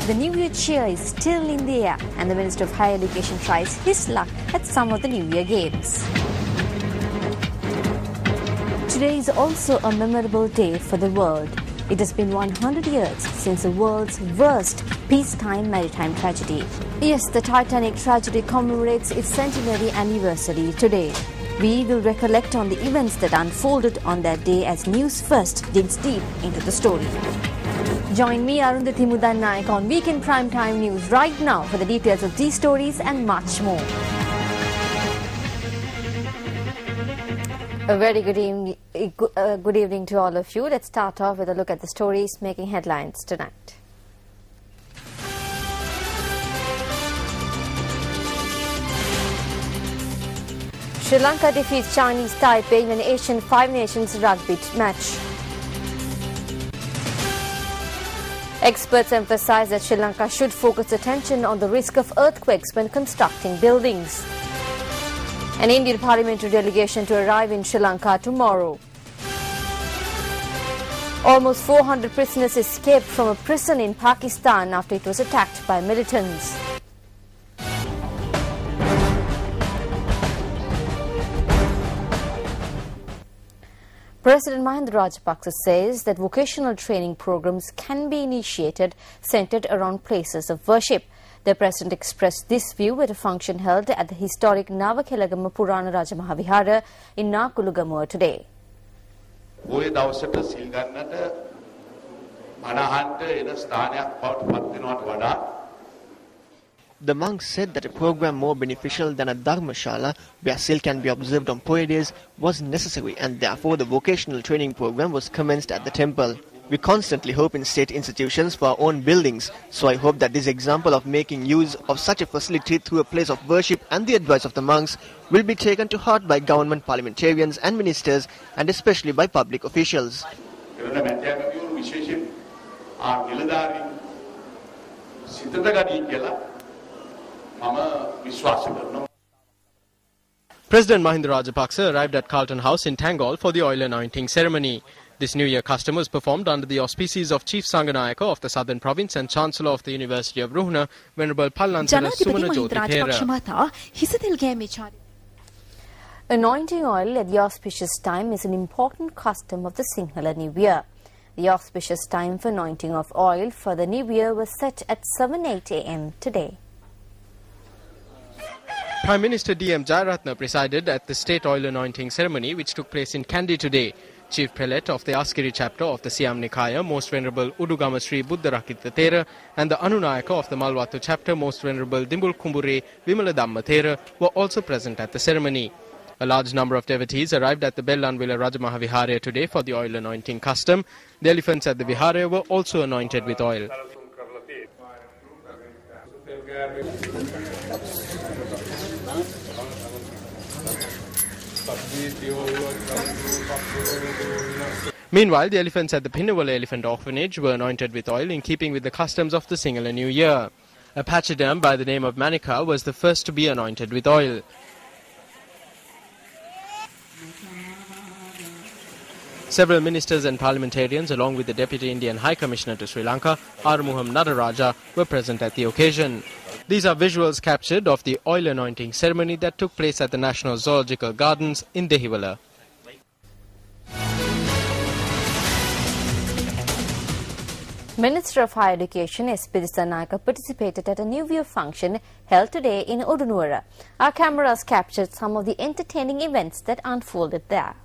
The New Year cheer is still in the air, and the Minister of Higher Education tries his luck at some of the New Year games. Today is also a memorable day for the world. It has been 100 years since the world's worst peacetime maritime tragedy. Yes, the Titanic tragedy commemorates its centenary anniversary today. We will recollect on the events that unfolded on that day as News First digs deep into the story. Join me, Arundhati Mudannayak, on Weekend Primetime News right now for the details of these stories and much more. A very good evening to all of you. Let's start off with a look at the stories making headlines tonight. Sri Lanka defeats Chinese Taipei in an Asian Five Nations rugby match. Experts emphasize that Sri Lanka should focus attention on the risk of earthquakes when constructing buildings. An Indian parliamentary delegation to arrive in Sri Lanka tomorrow. Almost 400 prisoners escaped from a prison in Pakistan after it was attacked by militants. President Mahinda Rajapaksa says that vocational training programs can be initiated centered around places of worship. The President expressed this view at a function held at the historic Navakelagama Purana Raja Mahavihara in Nakulugamuwa today. The monks said that a program more beneficial than a dharmashala, where still can be observed on Poya days, was necessary, and therefore the vocational training program was commenced at the temple. We constantly hope in state institutions for our own buildings, so I hope that this example of making use of such a facility through a place of worship and the advice of the monks will be taken to heart by government parliamentarians and ministers, and especially by public officials. President Mahinda Rajapaksa arrived at Carlton House in Tangol for the oil anointing ceremony. This New Year custom was performed under the auspices of Chief Sanganayaka of the Southern Province and Chancellor of the University of Ruhuna, Venerable Pallanthana Sumana Jyoti Pera. Anointing oil at the auspicious time is an important custom of the Sinhala New Year. The auspicious time for anointing of oil for the New Year was set at 7:08 a.m. today. Prime Minister D.M. Jayaratne presided at the state oil anointing ceremony which took place in Kandy today. Chief Prelate of the Askiri chapter of the Siam Nikaya, Most Venerable Udugama Sri Buddharakita Thera, and the Anunayaka of the Malwatu chapter, Most Venerable Dimbul Kumbure Vimala Dhamma Thera, were also present at the ceremony. A large number of devotees arrived at the Bellanvilla Rajamahavihara today for the oil anointing custom. The elephants at the Vihara were also anointed with oil. Meanwhile, the elephants at the Pinnawala Elephant Orphanage were anointed with oil in keeping with the customs of the Sinhala New Year. A pachyderm by the name of Manika was the first to be anointed with oil. Several ministers and parliamentarians, along with the Deputy Indian High Commissioner to Sri Lanka, Arumuham Nadaraja, were present at the occasion. These are visuals captured of the oil anointing ceremony that took place at the National Zoological Gardens in Dehiwala. Minister of Higher Education S.P. Dissanayake participated at a New Year function held today in Udunuwara. Our cameras captured some of the entertaining events that unfolded there.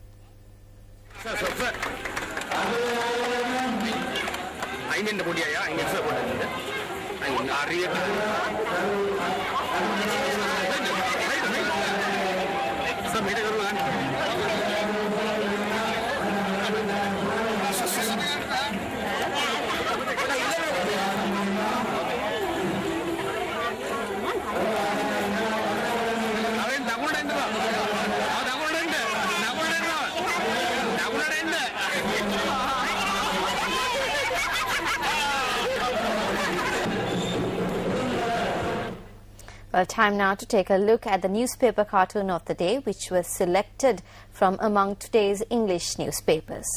Well, time now to take a look at the newspaper cartoon of the day, which was selected from among today's English newspapers.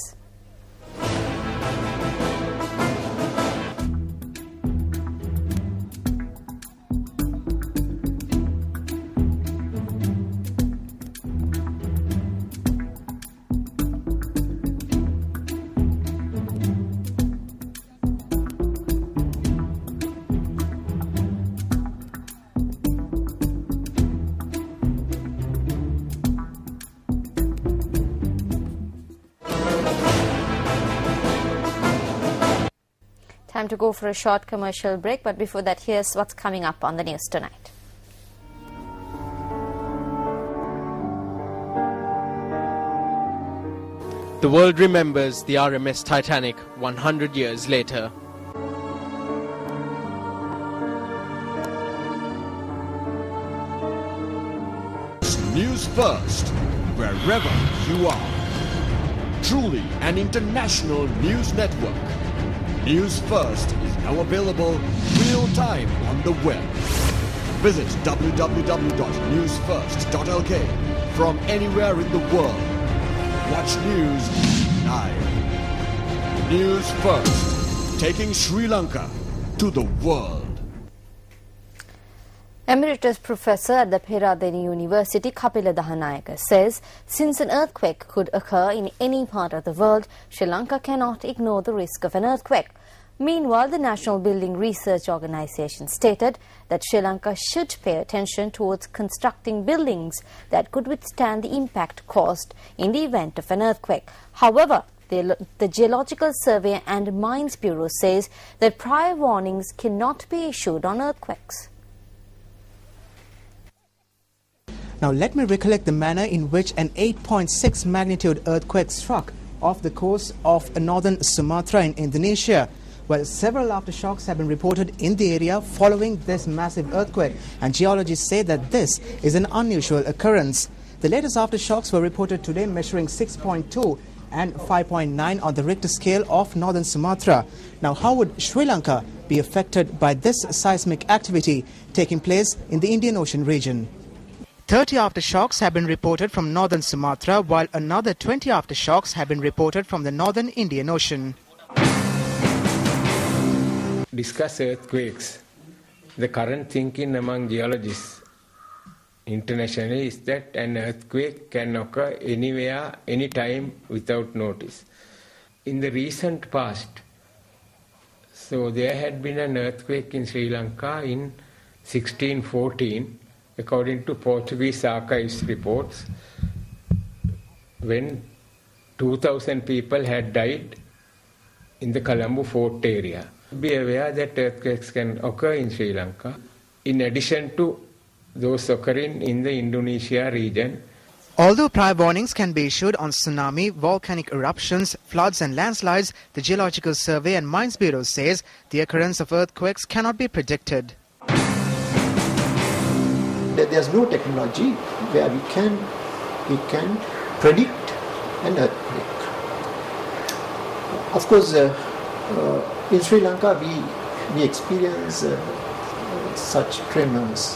Time to go for a short commercial break, but before that, here's what's coming up on the news tonight. The world remembers the RMS Titanic 100 years later. News first, wherever you are. Truly an international news network. News First is now available real-time on the web. Visit www.newsfirst.lk from anywhere in the world. Watch news live. News First, taking Sri Lanka to the world. Emeritus Professor at the Peradeniya University, Kapila Dahanayaka, says since an earthquake could occur in any part of the world, Sri Lanka cannot ignore the risk of an earthquake. Meanwhile, the National Building Research Organisation stated that Sri Lanka should pay attention towards constructing buildings that could withstand the impact caused in the event of an earthquake. However, the Geological Survey and Mines Bureau says that prior warnings cannot be issued on earthquakes. Now let me recollect the manner in which an 8.6 magnitude earthquake struck off the coast of northern Sumatra in Indonesia. Well, several aftershocks have been reported in the area following this massive earthquake, and geologists say that this is an unusual occurrence. The latest aftershocks were reported today, measuring 6.2 and 5.9 on the Richter scale of northern Sumatra. Now, how would Sri Lanka be affected by this seismic activity taking place in the Indian Ocean region? 30 aftershocks have been reported from northern Sumatra, while another 20 aftershocks have been reported from the northern Indian Ocean. Discuss earthquakes. The current thinking among geologists internationally is that an earthquake can occur anywhere, anytime without notice. In the recent past, so there had been an earthquake in Sri Lanka in 1614, according to Portuguese archives reports, when 2,000 people had died in the Colombo fort area. Be aware that earthquakes can occur in Sri Lanka, in addition to those occurring in the Indonesia region. Although prior warnings can be issued on tsunami, volcanic eruptions, floods and landslides, the Geological Survey and Mines Bureau says the occurrence of earthquakes cannot be predicted. There's no technology where we can predict an earthquake. Of course, in Sri Lanka we experience such tremors.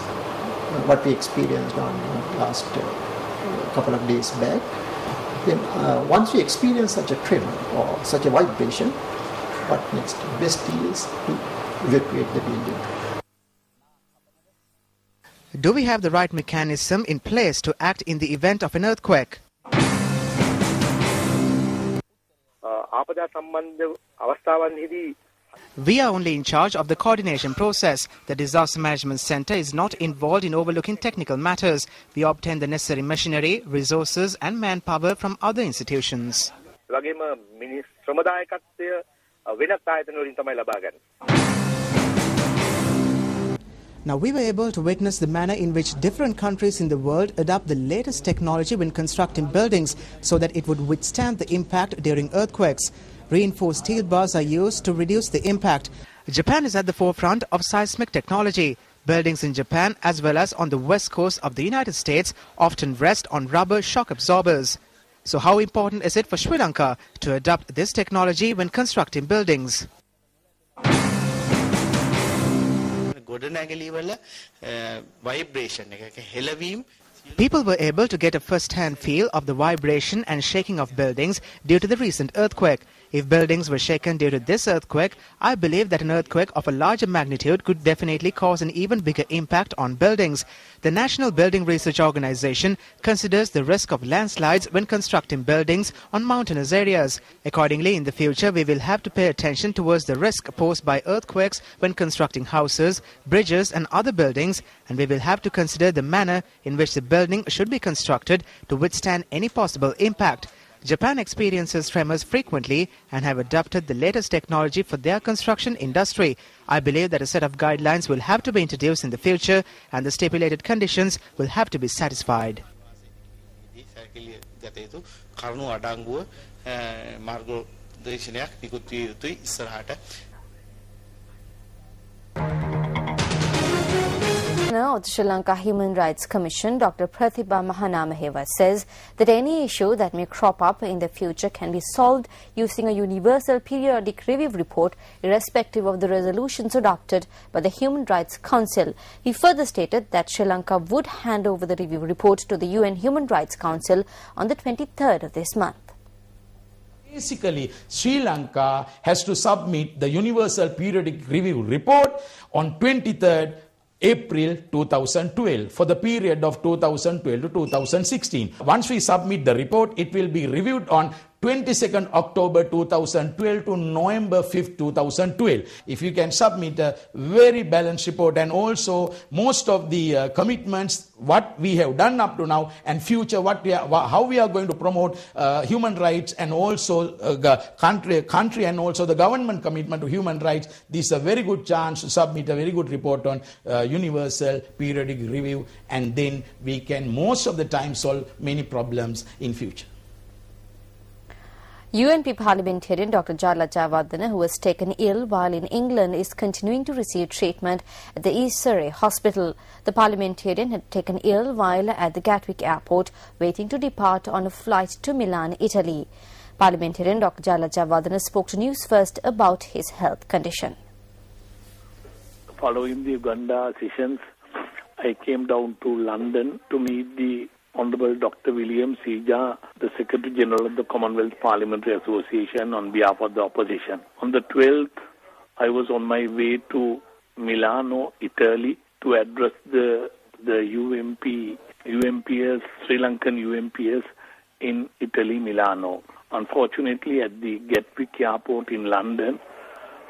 What we experienced on last couple of days back. Then once we experience such a tremor or such a vibration, what next? Best is to evacuate the building. Do we have the right mechanism in place to act in the event of an earthquake? We are only in charge of the coordination process. The Disaster Management Center is not involved in overlooking technical matters. We obtain the necessary machinery, resources and manpower from other institutions. Now, we were able to witness the manner in which different countries in the world adopt the latest technology when constructing buildings so that it would withstand the impact during earthquakes. Reinforced steel bars are used to reduce the impact. Japan is at the forefront of seismic technology. Buildings in Japan, as well as on the west coast of the United States, often rest on rubber shock absorbers. So how important is it for Sri Lanka to adopt this technology when constructing buildings? People were able to get a first-hand feel of the vibration and shaking of buildings due to the recent earthquake. If buildings were shaken due to this earthquake, I believe that an earthquake of a larger magnitude could definitely cause an even bigger impact on buildings. The National Building Research Organisation considers the risk of landslides when constructing buildings on mountainous areas. Accordingly, in the future, we will have to pay attention towards the risk posed by earthquakes when constructing houses, bridges and other buildings, and we will have to consider the manner in which the building should be constructed to withstand any possible impact. Japan experiences tremors frequently and have adopted the latest technology for their construction industry. I believe that a set of guidelines will have to be introduced in the future and the stipulated conditions will have to be satisfied. Of the Sri Lanka Human Rights Commission, Dr. Pratibha Mahanamaheva says that any issue that may crop up in the future can be solved using a universal periodic review report irrespective of the resolutions adopted by the Human Rights Council. He further stated that Sri Lanka would hand over the review report to the UN Human Rights Council on the 23rd of this month. Basically, Sri Lanka has to submit the Universal Periodic Review Report on 23rd April 2012 for the period of 2012 to 2016. Once we submit the report, it will be reviewed on 22nd October 2012 to November 5th 2012. If you can submit a very balanced report and also most of the commitments what we have done up to now and future how we are going to promote human rights and also country and also the government commitment to human rights, this is a very good chance to submit a very good report on universal periodic review, and then we can most of the time solve many problems in future. UNP parliamentarian Dr. Jala Jayawardena, who was taken ill while in England, is continuing to receive treatment at the East Surrey Hospital. The parliamentarian had taken ill while at the Gatwick airport, waiting to depart on a flight to Milan, Italy. Parliamentarian Dr. Jala Jayawardena spoke to News First about his health condition. Following the Uganda sessions, I came down to London to meet the Honorable Dr. William Seja, the Secretary General of the Commonwealth Parliamentary Association, on behalf of the opposition. On the 12th, I was on my way to Milano, Italy, to address the UMPs, Sri Lankan UMPs in Italy, Milano. Unfortunately, at the Gatwick Airport in London,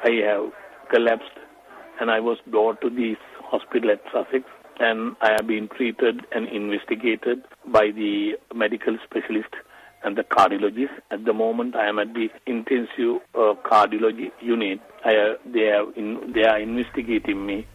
I have collapsed and I was brought to the hospital at Sussex, and I have been treated and investigated by the medical specialist and the cardiologist. At the moment, I am at the intensive cardiology unit. They are investigating me